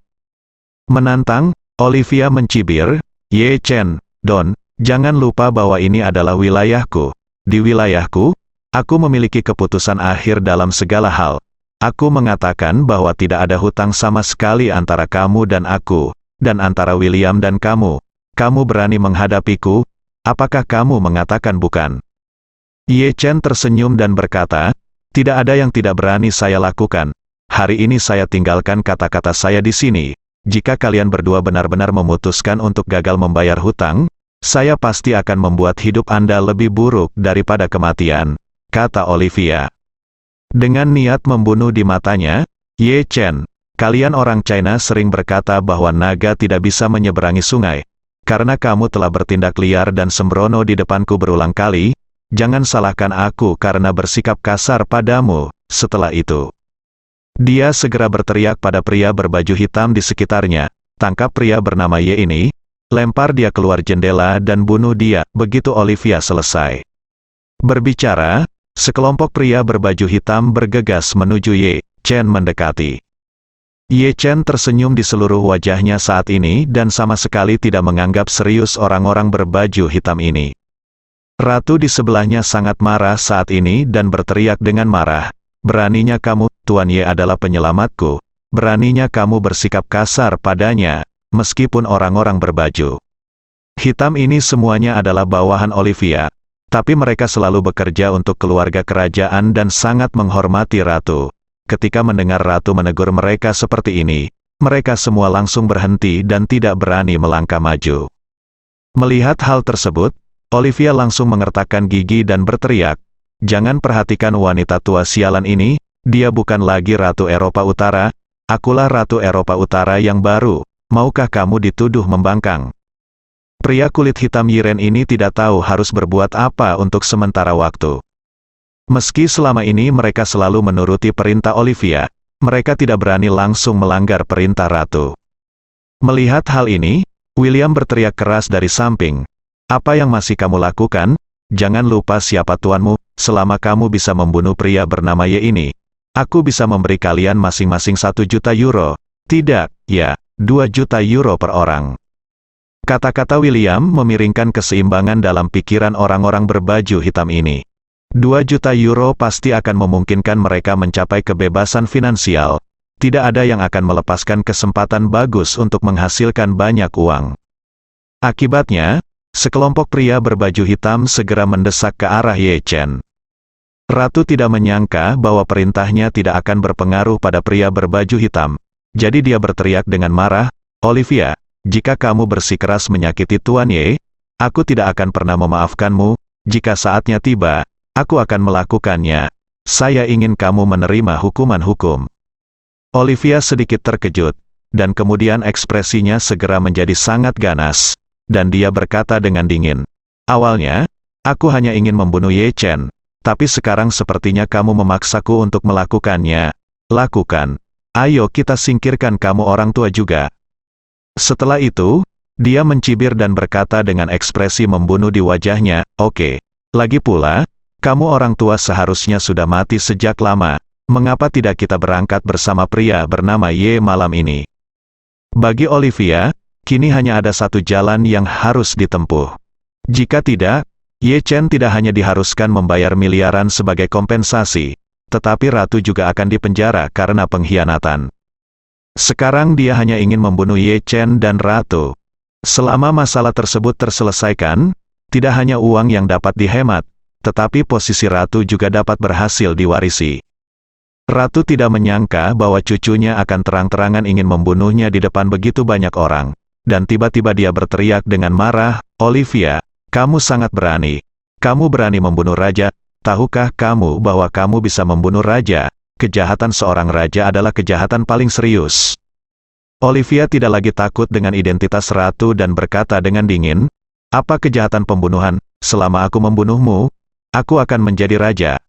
Menantang, Olivia mencibir, "Ye Chen, Don, jangan lupa bahwa ini adalah wilayahku. Di wilayahku, aku memiliki keputusan akhir dalam segala hal. Aku mengatakan bahwa tidak ada hutang sama sekali antara kamu dan aku, dan antara William dan kamu. Kamu berani menghadapiku? Apakah kamu mengatakan bukan?" Ye Chen tersenyum dan berkata, "Tidak ada yang tidak berani saya lakukan. Hari ini saya tinggalkan kata-kata saya di sini. Jika kalian berdua benar-benar memutuskan untuk gagal membayar hutang, saya pasti akan membuat hidup Anda lebih buruk daripada kematian," kata Olivia. Dengan niat membunuh di matanya, "Ye Chen, kalian orang China sering berkata bahwa naga tidak bisa menyeberangi sungai. Karena kamu telah bertindak liar dan sembrono di depanku berulang kali, jangan salahkan aku karena bersikap kasar padamu." Setelah itu, dia segera berteriak pada pria berbaju hitam di sekitarnya, "Tangkap pria bernama Ye ini, lempar dia keluar jendela dan bunuh dia." Begitu Olivia selesai berbicara, sekelompok pria berbaju hitam bergegas menuju Ye Chen mendekati. Ye Chen tersenyum di seluruh wajahnya saat ini dan sama sekali tidak menganggap serius orang-orang berbaju hitam ini. Ratu di sebelahnya sangat marah saat ini dan berteriak dengan marah, "Beraninya kamu, Tuan Ye adalah penyelamatku. Beraninya kamu bersikap kasar padanya, meskipun orang-orang berbaju hitam ini semuanya adalah bawahan Olivia, tapi mereka selalu bekerja untuk keluarga kerajaan dan sangat menghormati Ratu." Ketika mendengar Ratu menegur mereka seperti ini, mereka semua langsung berhenti dan tidak berani melangkah maju. Melihat hal tersebut, Olivia langsung mengertakkan gigi dan berteriak, "Jangan perhatikan wanita tua sialan ini, dia bukan lagi Ratu Eropa Utara, akulah Ratu Eropa Utara yang baru, maukah kamu dituduh membangkang?" Pria kulit hitam Yiren ini tidak tahu harus berbuat apa untuk sementara waktu. Meski selama ini mereka selalu menuruti perintah Olivia, mereka tidak berani langsung melanggar perintah Ratu. Melihat hal ini, William berteriak keras dari samping, "Apa yang masih kamu lakukan? Jangan lupa siapa tuanmu, selama kamu bisa membunuh pria bernama Ye ini, aku bisa memberi kalian masing-masing 1 juta euro. Tidak, ya, 2 juta euro per orang." Kata-kata William memiringkan keseimbangan dalam pikiran orang-orang berbaju hitam ini. 2 juta euro pasti akan memungkinkan mereka mencapai kebebasan finansial. Tidak ada yang akan melepaskan kesempatan bagus untuk menghasilkan banyak uang. Akibatnya, sekelompok pria berbaju hitam segera mendesak ke arah Ye Chen. Ratu tidak menyangka bahwa perintahnya tidak akan berpengaruh pada pria berbaju hitam. Jadi dia berteriak dengan marah, "Olivia, jika kamu bersikeras menyakiti Tuan Ye, aku tidak akan pernah memaafkanmu. Jika saatnya tiba, aku akan melakukannya. Saya ingin kamu menerima hukuman hukum." Olivia sedikit terkejut, dan kemudian ekspresinya segera menjadi sangat ganas, dan dia berkata dengan dingin, "Awalnya, aku hanya ingin membunuh Ye Chen, tapi sekarang sepertinya kamu memaksaku untuk melakukannya. Lakukan. Ayo kita singkirkan kamu orang tua juga." Setelah itu, dia mencibir dan berkata dengan ekspresi membunuh di wajahnya, "Oke. Lagi pula, Kamu orang tua seharusnya sudah mati sejak lama. Mengapa tidak kita berangkat bersama pria bernama Ye malam ini? Bagi Olivia, kini hanya ada satu jalan yang harus ditempuh. Jika tidak, Ye Chen tidak hanya diharuskan membayar miliaran sebagai kompensasi, tetapi Ratu juga akan dipenjara karena pengkhianatan. Sekarang dia hanya ingin membunuh Ye Chen dan Ratu. Selama masalah tersebut terselesaikan, tidak hanya uang yang dapat dihemat, tetapi posisi Ratu juga dapat berhasil diwarisi. Ratu tidak menyangka bahwa cucunya akan terang-terangan ingin membunuhnya di depan begitu banyak orang. Dan tiba-tiba dia berteriak dengan marah, "Olivia, kamu sangat berani. Kamu berani membunuh raja. Tahukah kamu bahwa kamu bisa membunuh raja? Kejahatan seorang raja adalah kejahatan paling serius." Olivia tidak lagi takut dengan identitas Ratu dan berkata dengan dingin, "Apa kejahatan pembunuhan? Selama aku membunuhmu, aku akan menjadi raja."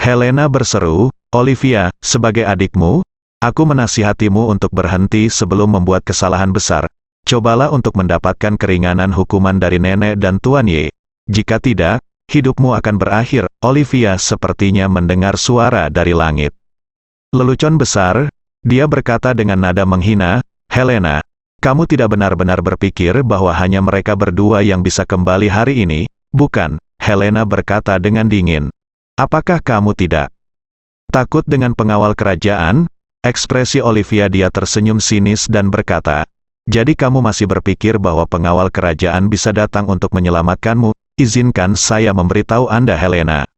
Helena berseru, "Olivia, sebagai adikmu, aku menasihatimu untuk berhenti sebelum membuat kesalahan besar. Cobalah untuk mendapatkan keringanan hukuman dari nenek dan Tuan Ye. Jika tidak, hidupmu akan berakhir." Olivia sepertinya mendengar suara dari langit. Lelucon besar, dia berkata dengan nada menghina, "Helena, kamu tidak benar-benar berpikir bahwa hanya mereka berdua yang bisa kembali hari ini, bukan?" Helena berkata dengan dingin. "Apakah kamu tidak takut dengan pengawal kerajaan?" Ekspresi Olivia dia tersenyum sinis dan berkata, "Jadi kamu masih berpikir bahwa pengawal kerajaan bisa datang untuk menyelamatkanmu? Izinkan saya memberitahu Anda Helena.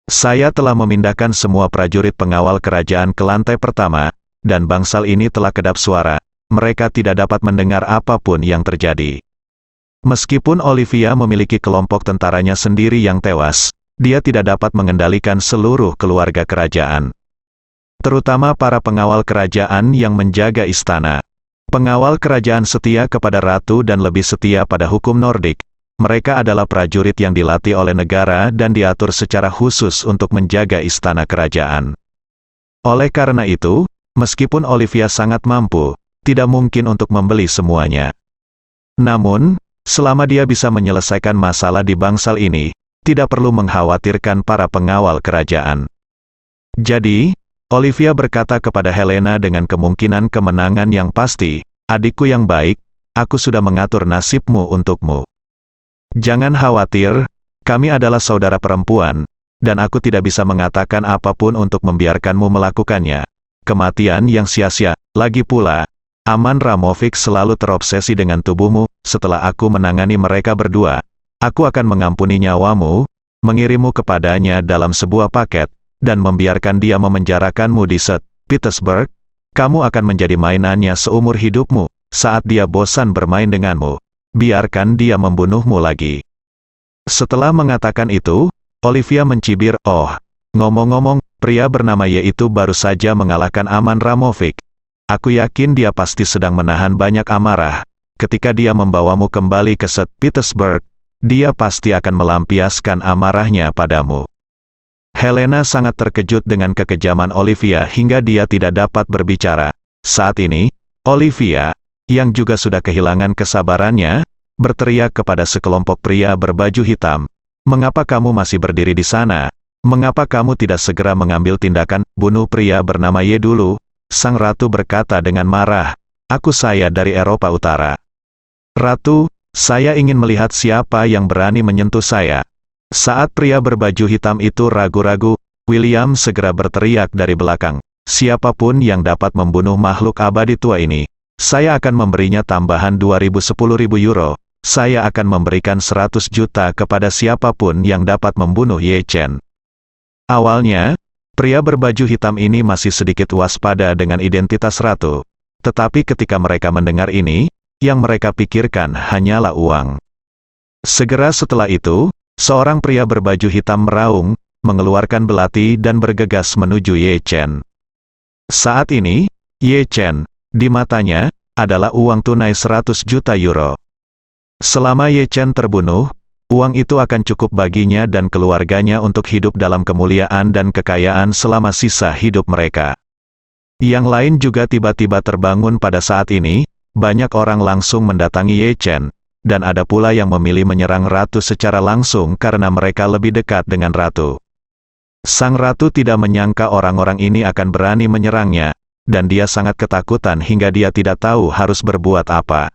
Saya telah memindahkan semua prajurit pengawal kerajaan ke lantai pertama, dan bangsal ini telah kedap suara. Mereka tidak dapat mendengar apapun yang terjadi." Meskipun Olivia memiliki kelompok tentaranya sendiri yang tewas, dia tidak dapat mengendalikan seluruh keluarga kerajaan. Terutama para pengawal kerajaan yang menjaga istana. Pengawal kerajaan setia kepada Ratu dan lebih setia pada hukum Nordik. Mereka adalah prajurit yang dilatih oleh negara dan diatur secara khusus untuk menjaga istana kerajaan. Oleh karena itu, meskipun Olivia sangat mampu, tidak mungkin untuk membeli semuanya. Namun, selama dia bisa menyelesaikan masalah di bangsal ini, tidak perlu mengkhawatirkan para pengawal kerajaan. Jadi, Olivia berkata kepada Helena dengan kemungkinan kemenangan yang pasti, "Adikku yang baik, aku sudah mengatur nasibmu untukmu. Jangan khawatir, kami adalah saudara perempuan, dan aku tidak bisa mengatakan apapun untuk membiarkanmu melakukannya. Kematian yang sia-sia, lagi pula, Aman Ramovic selalu terobsesi dengan tubuhmu. Setelah aku menangani mereka berdua, aku akan mengampuni nyawamu, mengirimmu kepadanya dalam sebuah paket, dan membiarkan dia memenjarakanmu di St. Petersburg. Kamu akan menjadi mainannya seumur hidupmu. Saat dia bosan bermain denganmu, biarkan dia membunuhmu lagi." Setelah mengatakan itu, Olivia mencibir, "Oh, ngomong-ngomong, pria bernama Ye itu baru saja mengalahkan Aman Ramovic. Aku yakin dia pasti sedang menahan banyak amarah. Ketika dia membawamu kembali ke St. Petersburg, dia pasti akan melampiaskan amarahnya padamu." Helena sangat terkejut dengan kekejaman Olivia hingga dia tidak dapat berbicara. Saat ini, Olivia, yang juga sudah kehilangan kesabarannya, berteriak kepada sekelompok pria berbaju hitam, "Mengapa kamu masih berdiri di sana? Mengapa kamu tidak segera mengambil tindakan? Bunuh pria bernama Ye dulu." Sang ratu berkata dengan marah, "Aku saya dari Eropa Utara. Ratu, saya ingin melihat siapa yang berani menyentuh saya." Saat pria berbaju hitam itu ragu-ragu, William segera berteriak dari belakang, "Siapapun yang dapat membunuh makhluk abadi tua ini, saya akan memberinya tambahan 2.010.000 euro. Saya akan memberikan 100 juta kepada siapapun yang dapat membunuh Ye Chen." Awalnya, pria berbaju hitam ini masih sedikit waspada dengan identitas ratu. Tetapi ketika mereka mendengar ini, yang mereka pikirkan hanyalah uang. Segera setelah itu, seorang pria berbaju hitam meraung, mengeluarkan belati dan bergegas menuju Ye Chen. Saat ini, Ye Chen, di matanya, adalah uang tunai 100 juta euro. Selama Ye Chen terbunuh, uang itu akan cukup baginya dan keluarganya untuk hidup dalam kemuliaan dan kekayaan selama sisa hidup mereka. Yang lain juga tiba-tiba terbangun pada saat ini. Banyak orang langsung mendatangi Ye Chen, dan ada pula yang memilih menyerang ratu secara langsung karena mereka lebih dekat dengan ratu. Sang ratu tidak menyangka orang-orang ini akan berani menyerangnya, dan dia sangat ketakutan hingga dia tidak tahu harus berbuat apa.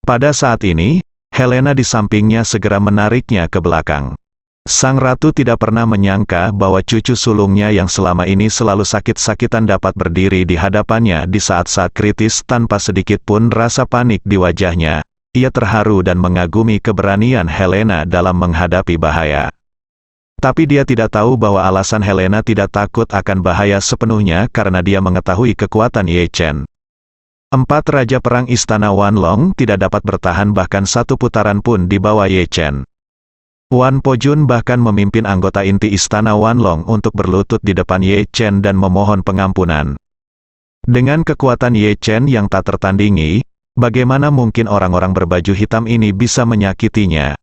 Pada saat ini, Helena di sampingnya segera menariknya ke belakang. Sang ratu tidak pernah menyangka bahwa cucu sulungnya yang selama ini selalu sakit-sakitan dapat berdiri di hadapannya di saat-saat kritis tanpa sedikit pun rasa panik di wajahnya. Ia terharu dan mengagumi keberanian Helena dalam menghadapi bahaya. Tapi dia tidak tahu bahwa alasan Helena tidak takut akan bahaya sepenuhnya karena dia mengetahui kekuatan Ye Chen. 4 raja perang istana Wanlong tidak dapat bertahan bahkan satu putaran pun di bawah Ye Chen. Wan Pojun bahkan memimpin anggota inti istana Wanlong untuk berlutut di depan Ye Chen dan memohon pengampunan. Dengan kekuatan Ye Chen yang tak tertandingi, bagaimana mungkin orang-orang berbaju hitam ini bisa menyakitinya?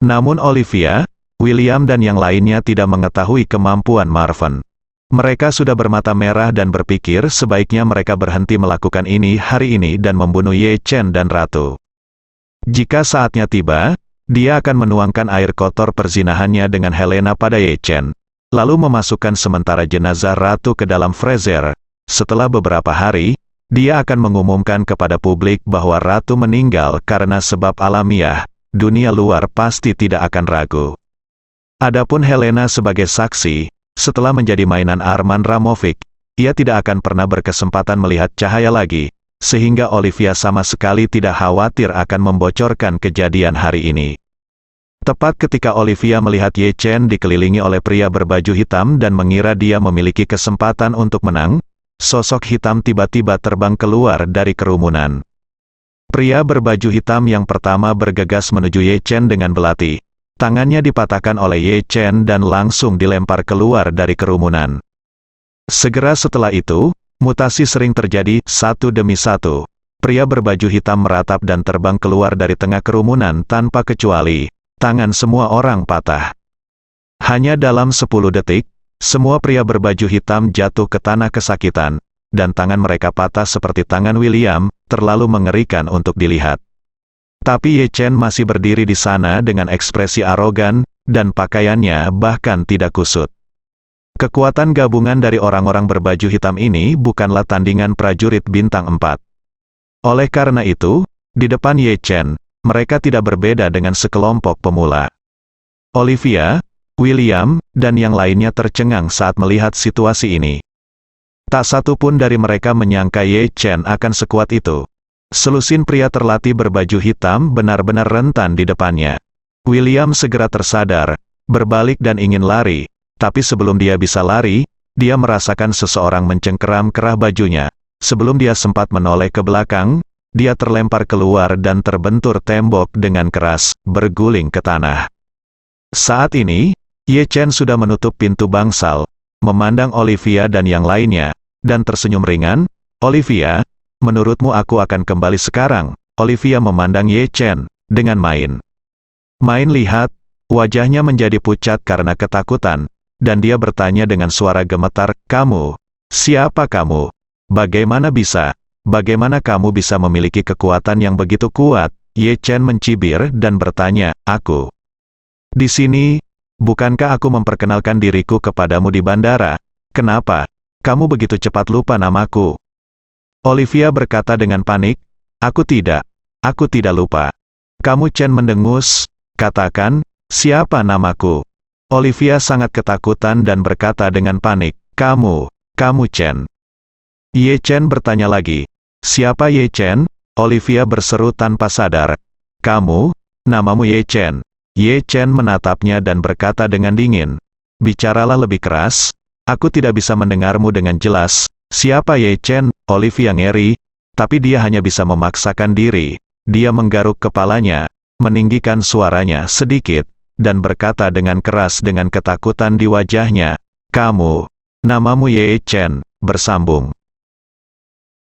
Namun Olivia, William dan yang lainnya tidak mengetahui kemampuan Marvin. Mereka sudah bermata merah dan berpikir sebaiknya mereka berhenti melakukan ini hari ini dan membunuh Ye Chen dan Ratu. Jika saatnya tiba, dia akan menuangkan air kotor perzinahannya dengan Helena pada Ye Chen, lalu memasukkan sementara jenazah Ratu ke dalam freezer. Setelah beberapa hari, dia akan mengumumkan kepada publik bahwa Ratu meninggal karena sebab alamiah. Dunia luar pasti tidak akan ragu. Adapun Helena sebagai saksi, setelah menjadi mainan Arman Ramovic, ia tidak akan pernah berkesempatan melihat cahaya lagi, sehingga Olivia sama sekali tidak khawatir akan membocorkan kejadian hari ini. Tepat ketika Olivia melihat Ye Chen dikelilingi oleh pria berbaju hitam dan mengira dia memiliki kesempatan untuk menang, sosok hitam tiba-tiba terbang keluar dari kerumunan. Pria berbaju hitam yang pertama bergegas menuju Ye Chen dengan belati. Tangannya dipatahkan oleh Ye Chen dan langsung dilempar keluar dari kerumunan. Segera setelah itu, mutasi sering terjadi satu demi satu. Pria berbaju hitam meratap dan terbang keluar dari tengah kerumunan tanpa kecuali. Tangan semua orang patah. Hanya dalam 10 detik, semua pria berbaju hitam jatuh ke tanah kesakitan, dan tangan mereka patah seperti tangan William, terlalu mengerikan untuk dilihat. Tapi Ye Chen masih berdiri di sana dengan ekspresi arogan, dan pakaiannya bahkan tidak kusut. Kekuatan gabungan dari orang-orang berbaju hitam ini bukanlah tandingan prajurit bintang 4. Oleh karena itu, di depan Ye Chen, mereka tidak berbeda dengan sekelompok pemula. Olivia, William, dan yang lainnya tercengang saat melihat situasi ini. Tak satu pun dari mereka menyangka Ye Chen akan sekuat itu. Selusin pria terlatih berbaju hitam benar-benar rentan di depannya. William segera tersadar, berbalik dan ingin lari, tapi sebelum dia bisa lari, dia merasakan seseorang mencengkeram kerah bajunya. Sebelum dia sempat menoleh ke belakang, dia terlempar keluar dan terbentur tembok dengan keras, berguling ke tanah. Saat ini, Ye Chen sudah menutup pintu bangsal, memandang Olivia dan yang lainnya, dan tersenyum ringan. Olivia, menurutmu aku akan kembali sekarang? Olivia memandang Ye Chen, dengan main. Main lihat, wajahnya menjadi pucat karena ketakutan, dan dia bertanya dengan suara gemetar, kamu? Siapa kamu? Bagaimana bisa? Bagaimana kamu bisa memiliki kekuatan yang begitu kuat? Ye Chen mencibir dan bertanya, aku. Di sini, bukankah aku memperkenalkan diriku kepadamu di bandara? Kenapa? Kamu begitu cepat lupa namaku? Olivia berkata dengan panik, aku tidak lupa. Kamu Chen mendengus, katakan, siapa namaku? Olivia sangat ketakutan dan berkata dengan panik, kamu Chen. Ye Chen bertanya lagi, siapa Ye Chen? Olivia berseru tanpa sadar, kamu, namamu Ye Chen. Ye Chen menatapnya dan berkata dengan dingin, bicaralah lebih keras, aku tidak bisa mendengarmu dengan jelas. Siapa Ye Chen? Olivia ngeri, tapi dia hanya bisa memaksakan diri. Dia menggaruk kepalanya, meninggikan suaranya sedikit, dan berkata dengan keras dengan ketakutan di wajahnya, kamu, namamu Ye Chen, bersambung.